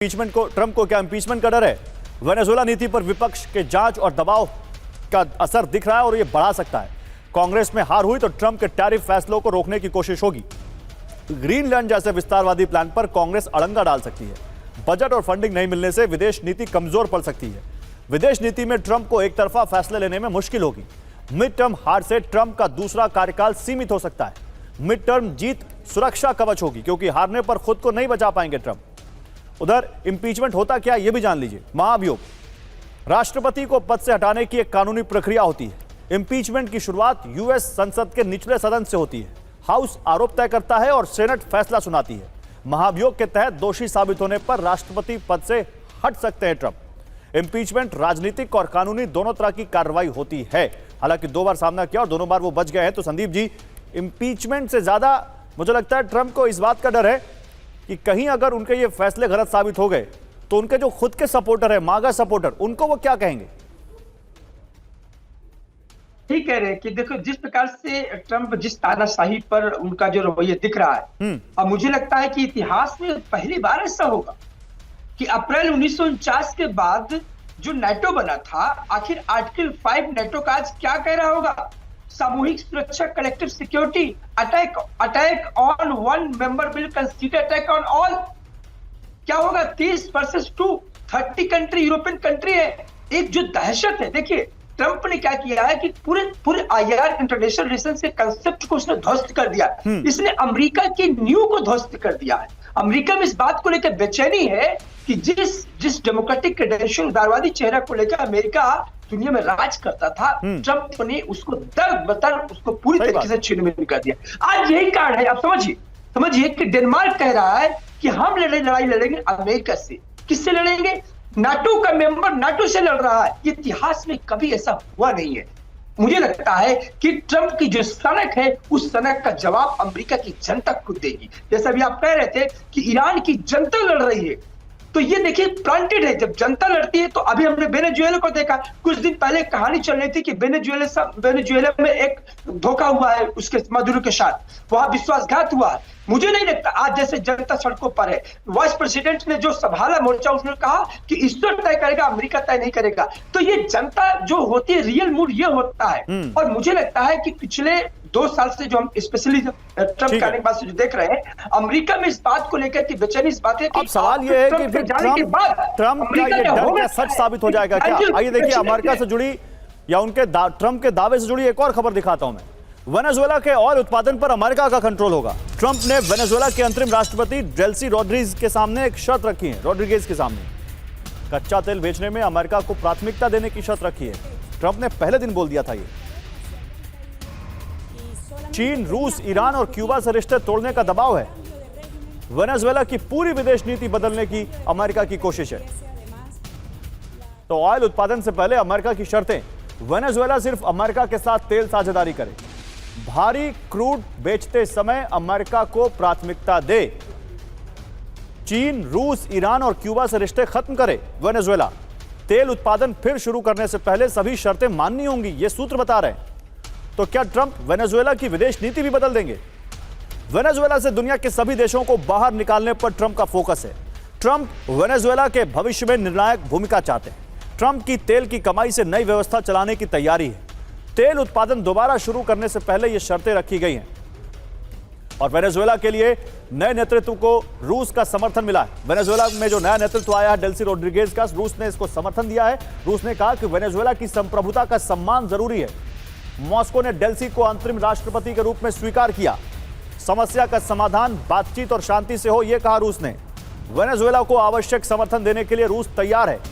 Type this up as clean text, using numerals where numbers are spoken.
Impeachment को, Trump को क्या इम्पीचमेंट का डर है? वेनेजुएला नीति पर विपक्ष के जांच और दबाव का असर दिख रहा है और यह बढ़ा सकता है। कांग्रेस में हार हुई तो ट्रंप के टैरिफ फैसलों को रोकने की कोशिश होगी। ग्रीनलैंड जैसे विस्तारवादी प्लान पर कांग्रेस अड़ंगा डाल सकती है। बजट और फंडिंग नहीं मिलने से विदेश नीति कमजोर पड़ सकती है। विदेश नीति में ट्रंप को एक तरफा फैसले लेने में मुश्किल होगी। मिड टर्म हार से ट्रंप का दूसरा कार्यकाल सीमित हो सकता है। मिड टर्म जीत सुरक्षा कवच होगी क्योंकि हारने पर खुद को नहीं बचा पाएंगे ट्रंप। उधर इंपीचमेंट होता क्या यह भी जान लीजिए। महाभियोग, राष्ट्रपति को पद से हटाने की एक कानूनी प्रक्रिया होती है। इंपीचमेंट की शुरुआत यूएस संसद के निचले सदन से होती है। हाउस आरोप तय करता है और सेनेट फैसला सुनाती है। महाभियोग के तहत दोषी साबित होने पर राष्ट्रपति पद से हट सकते हैं ट्रंप। इंपीचमेंट राजनीतिक और कानूनी दोनों तरह की कार्रवाई होती है। हालांकि 2 बार सामना किया और दोनों बार वो बच गए हैं। तो संदीप जी, इंपीचमेंट से ज्यादा मुझे लगता है ट्रंप को इस बात का डर है कि कहीं अगर उनके ये फैसले गलत साबित हो गए तो उनके जो खुद के सपोर्टर है, मागा सपोर्टर, उनको वो क्या कहेंगे? ठीक कह रहे हैं कि देखो जिस प्रकार से ट्रंप जिस तानाशाही पर उनका जो रवैया दिख रहा है, अब मुझे लगता है कि इतिहास में पहली बार ऐसा होगा कि अप्रैल 1949 के बाद जो नाटो बना था, आखिर आर्टिकल 5 नाटो का आज क्या कह रहा होगा? सामूहिक सुरक्षा, collective security, attack on one member will consider attack on all. क्या होगा? 30 वर्सेस 2, 30 कंट्री, यूरोपियन कंट्री है। एक जो दहशत है, देखिए ट्रंप ने क्या किया है कि पूरे आईआर इंटरनेशनल रिलेशंस के कंसेप्ट को उसने ध्वस्त कर दिया। इसने अमेरिका की न्यू को ध्वस्त कर दिया है। अमेरिका में इस बात को लेकर बेचैनी है कि जिस डेमोक्रेटिक क्रेडेंशियल उदारवादी चेहरा को लेकर अमेरिका दुनिया में राज करता था, ट्रंप ने उसको दर बदर उसको पूरी तरीके से छिन्न-भिन्न कर दिया। आज यही कारण है, आप समझिए कि डेनमार्क कह रहा है कि हम लड़ाई लड़ेंगे अमेरिका से। किससे लड़ेंगे? नाटो का मेंबर नाटो से लड़ रहा है। इतिहास में कभी ऐसा हुआ नहीं है। मुझे लगता है कि ट्रंप की जो सनक है, उस सनक का जवाब अमेरिका की जनता खुद देगी। जैसे अभी आप कह रहे थे कि ईरान की जनता लड़ रही है, तो ये देखिए प्लांटेड है। जब जनता लड़ती है तो अभी हमने वेनेजुएला को देखा। कुछ दिन पहले कहानी चल रही थी कि वेनेजुएला में एक धोखा हुआ है उसके मदुरो के साथ, वहां विश्वासघात हुआ। मुझे नहीं लगता आज जैसे जनता सड़कों पर है। वाइस प्रेसिडेंट ने जो संभाला मोर्चा, उसने कहा कि ईश्वर तय करेगा, अमेरिका तय नहीं करेगा। तो ये जनता जो होती है, रियल मूड ये होता है। और मुझे लगता है कि पिछले 2 साल से जो हम स्पेशली ट्रंप के आने के बाद से जो देख रहे हैं, अमेरिका में इस बात को लेकर कि बेचैनी इस बात है कि अब सवाल ये है कि फिर ट्रंप का ये डर क्या सच साबित हो जाएगा क्या? आइए देखिए, अमेरिका से जुड़ी या उनके ट्रंप के दावे से जुड़ी एक और खबर दिखाता हूं मैं। वेनेजुएला के ऑयल उत्पादन पर अमेरिका का कंट्रोल होगा। ट्रंप ने वेनेजुएला के अंतरिम राष्ट्रपति डेल्सी रोड्रिगेज के सामने एक शर्त रखी है। रोड्रिगेज के सामने कच्चा तेल बेचने में अमेरिका को प्राथमिकता देने की शर्त रखी है। ट्रंप ने पहले दिन बोल दिया था ये। चीन, रूस, ईरान और क्यूबा से रिश्ते तोड़ने का दबाव है। वेनेजुएला की पूरी विदेश नीति बदलने की अमेरिका की कोशिश है। तो ऑयल उत्पादन से पहले अमेरिका की शर्तें, वेनेजुएला सिर्फ अमेरिका के साथ तेल साझेदारी करे, भारी क्रूड बेचते समय अमेरिका को प्राथमिकता दे, चीन, रूस, ईरान और क्यूबा से रिश्ते खत्म करे वेनेजुएला, तेल उत्पादन फिर शुरू करने से पहले सभी शर्तें माननी होंगी, ये सूत्र बता रहे हैं। तो क्या ट्रंप वेनेजुएला की विदेश नीति भी बदल देंगे? वेनेजुएला से दुनिया के सभी देशों को बाहर निकालने पर ट्रंप का फोकस है। ट्रंप वेनेजुएला के भविष्य में निर्णायक भूमिका चाहते हैं। ट्रंप की तेल की कमाई से नई व्यवस्था चलाने की तैयारी है। तेल उत्पादन दोबारा शुरू करने से पहले ये शर्तें रखी गई हैं। और वेनेजुएला के लिए नए नेतृत्व को रूस का समर्थन मिला है। वेनेजुएला में जो नया नेतृत्व आया है डेल्सी रोड्रिगेज का, रूस ने इसको समर्थन दिया है। रूस ने कहा कि वेनेजुएला की संप्रभुता का सम्मान जरूरी है। मॉस्को ने डेल्सी को अंतरिम राष्ट्रपति के रूप में स्वीकार किया। समस्या का समाधान बातचीत और शांति से हो, यह कहा रूस ने। वेनेजुएला को आवश्यक समर्थन देने के लिए रूस तैयार है।